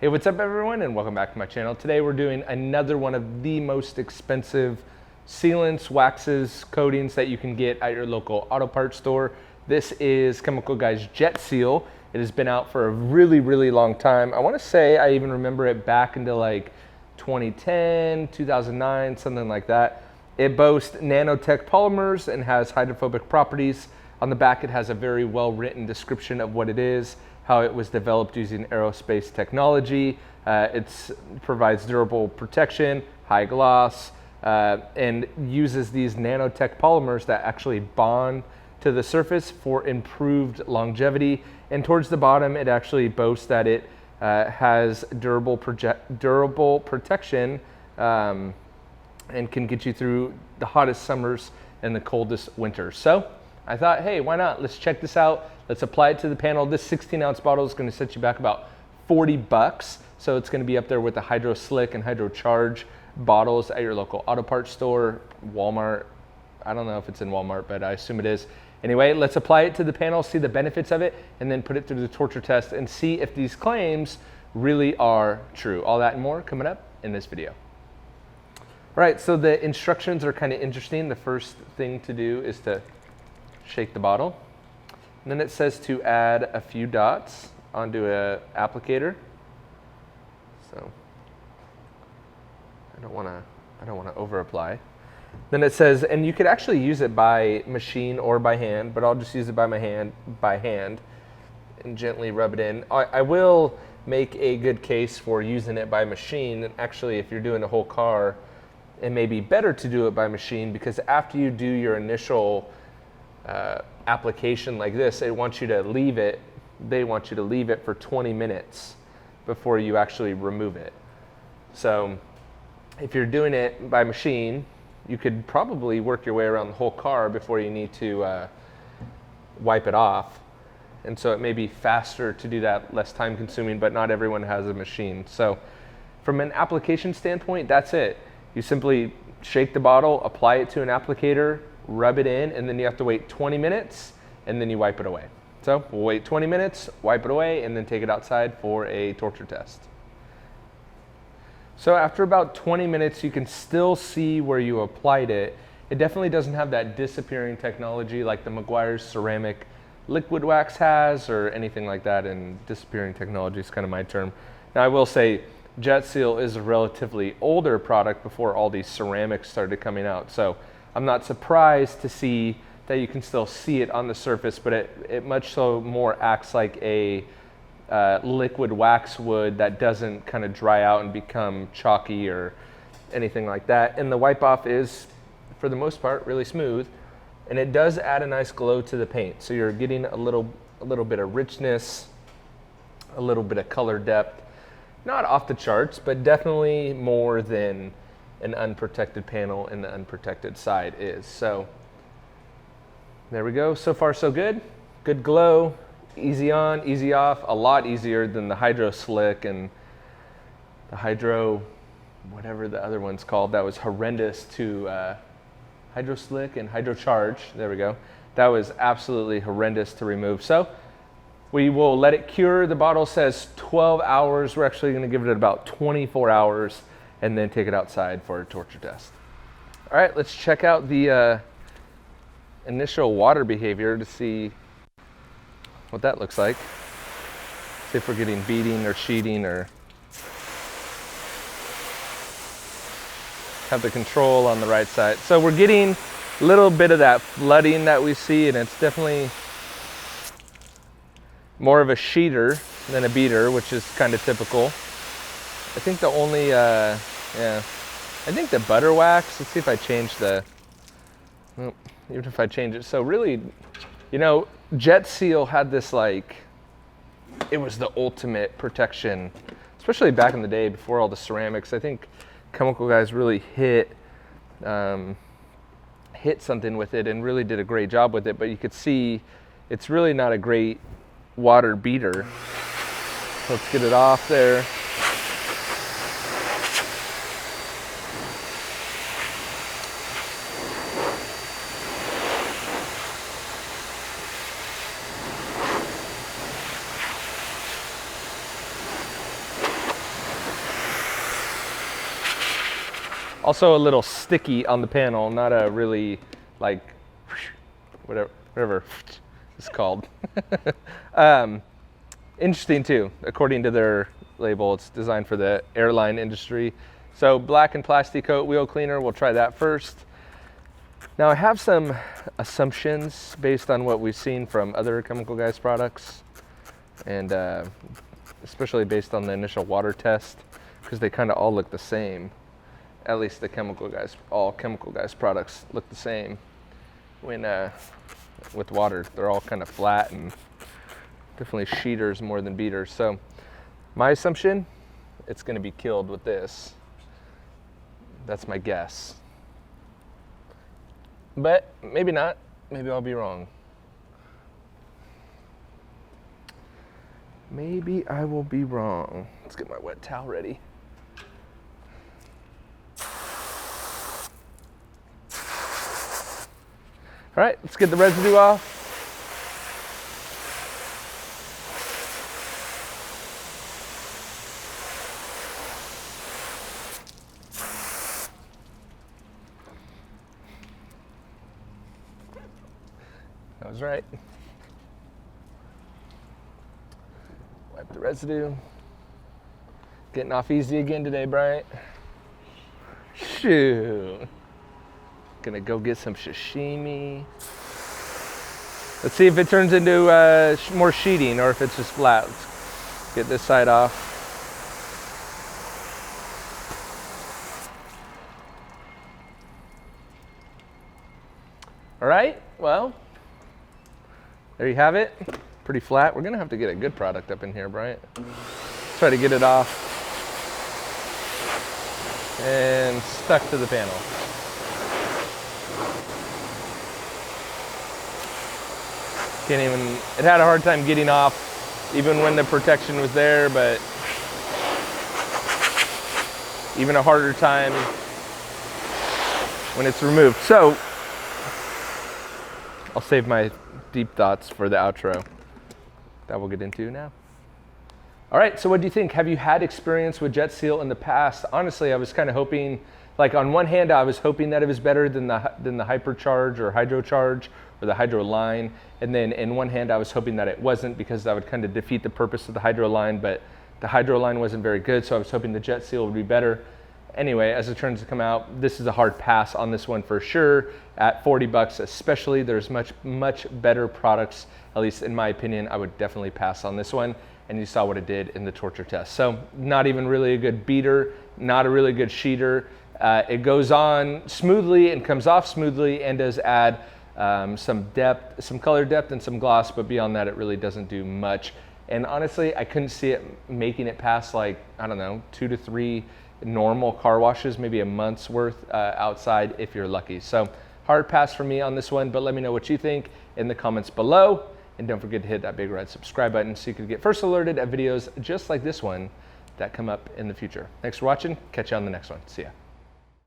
Hey, what's up everyone, and welcome back to my channel. Today we're doing another one of the most expensive sealants, waxes, coatings that you can get at your local auto parts store. This is Chemical Guy's Jet Seal. It has been out for a really long time. I want to say I even remember it back into like 2010, 2009, something like that. It boasts nanotech polymers and has hydrophobic properties. On the back it has a very well written description of what it is, how it was developed using aerospace technology. It provides durable protection, high gloss, and uses these nanotech polymers that actually bond to the surface for improved longevity. And towards the bottom, it actually boasts that it has durable protection and can get you through the hottest summers and the coldest winters. So I thought, hey, why not? Let's check this out. Let's apply it to the panel. This 16-ounce bottle is going to set you back about 40 bucks. So it's going to be up there with the Hydro Slick and Hydro Charge bottles at your local auto parts store, Walmart. I don't know if it's in Walmart, but I assume it is. Anyway, let's apply it to the panel, see the benefits of it, and then put it through the torture test and see if these claims really are true. All that and more coming up in this video. All right, so the instructions are kind of interesting. The first thing to do is to shake the bottle. And then it says to add a few dots onto an applicator. So I don't want to over apply. Then it says, and you could actually use it by machine or by hand, but I'll just use it by hand and gently rub it in. I will make a good case for using it by machine. And actually, if you're doing a whole car, it may be better to do it by machine, because after you do your initial application like this, they want you to leave it for 20 minutes before you actually remove it. So if you're doing it by machine, you could probably work your way around the whole car before you need to wipe it off. And so it may be faster to do that, less time consuming, but not everyone has a machine. So from an application standpoint, that's it. You simply shake the bottle, apply it to an applicator, rub it in, and then you have to wait 20 minutes, and then you wipe it away. So we'll wait 20 minutes, wipe it away, and then take it outside for a torture test. So after about 20 minutes, you can still see where you applied it. It definitely doesn't have that disappearing technology like the Meguiar's ceramic liquid wax has, or anything like that, and disappearing technology is kind of my term. Now I will say, Jet Seal is a relatively older product before all these ceramics started coming out. So I'm not surprised to see that you can still see it on the surface, but it much so more acts like a liquid wax would that doesn't kind of dry out and become chalky or anything like that. And the wipe off is, for the most part, really smooth, and it does add a nice glow to the paint. So you're getting a little bit of richness, a little bit of color depth. Not off the charts, but definitely more than an unprotected panel in the unprotected side is. So there we go. So far so good. Good glow, easy on, easy off, a lot easier than the Hydro Slick and the Hydro, whatever the other one's called. That was horrendous to Hydro Slick and Hydro Charge. There we go. That was absolutely horrendous to remove. So we will let it cure. The bottle says 12 hours. We're actually going to give it about 24 hours and then take it outside for a torture test. All right, let's check out the initial water behavior to see what that looks like. See if we're getting beading or sheeting, or have the control on the right side. So we're getting a little bit of that flooding that we see, and it's definitely more of a sheeter than a beater, which is kind of typical. I think the only, I think the butter wax, let's see if I change even if I change it. So really, you know, Jet Seal had this like, it was the ultimate protection, especially back in the day before all the ceramics. I think Chemical Guys really hit something with it and really did a great job with it, but you could see it's really not a great water beater. Let's get it off there. Also a little sticky on the panel, not a really like whatever it's called. Interesting too, according to their label, it's designed for the airline industry. So black and plastic coat wheel cleaner, we'll try that first. Now I have some assumptions based on what we've seen from other Chemical Guys products, and especially based on the initial water test, because they kind of all look the same. At least the Chemical Guys, all Chemical Guys products look the same. When with water, they're all kind of flat and definitely sheeters more than beaters. So my assumption, it's going to be killed with this. That's my guess. But maybe not. Maybe I'll be wrong. Maybe I will be wrong. Let's get my wet towel ready. All right, let's get the residue off. That was right. Wipe the residue. Getting off easy again today, Bryant. Shoot. Gonna go get some sashimi. Let's see if it turns into more sheeting or if it's just flat. Let's get this side off. All right, well, there you have it. Pretty flat. We're gonna have to get a good product up in here, Bryant. Try to get it off and stuck to the panel. Can't even, it had a hard time getting off even when the protection was there, but even a harder time when it's removed. So I'll save my deep thoughts for the outro that we'll get into now. All right, so what do you think? Have you had experience with Jet Seal in the past? Honestly, I was kind of hoping, like on one hand, I was hoping that it was better than the Hypercharge or Hydrocharge or the Hydro line. And then in one hand, I was hoping that it wasn't, because that would kind of defeat the purpose of the Hydro line, but the Hydro line wasn't very good, so I was hoping the Jet Seal would be better. Anyway, as it turns to come out, this is a hard pass on this one for sure. At 40 bucks especially, there's much better products, at least in my opinion. I would definitely pass on this one, and you saw what it did in the torture test. So not even really a good beater, not a really good sheeter. It goes on smoothly and comes off smoothly and does add some depth, some color depth and some gloss, but beyond that, it really doesn't do much. And honestly, I couldn't see it making it past, like, I don't know, 2 to 3 normal car washes, maybe a month's worth outside if you're lucky. So hard pass for me on this one, but let me know what you think in the comments below. And don't forget to hit that big red subscribe button so you can get first alerted at videos just like this one that come up in the future. Thanks for watching. Catch you on the next one. See ya.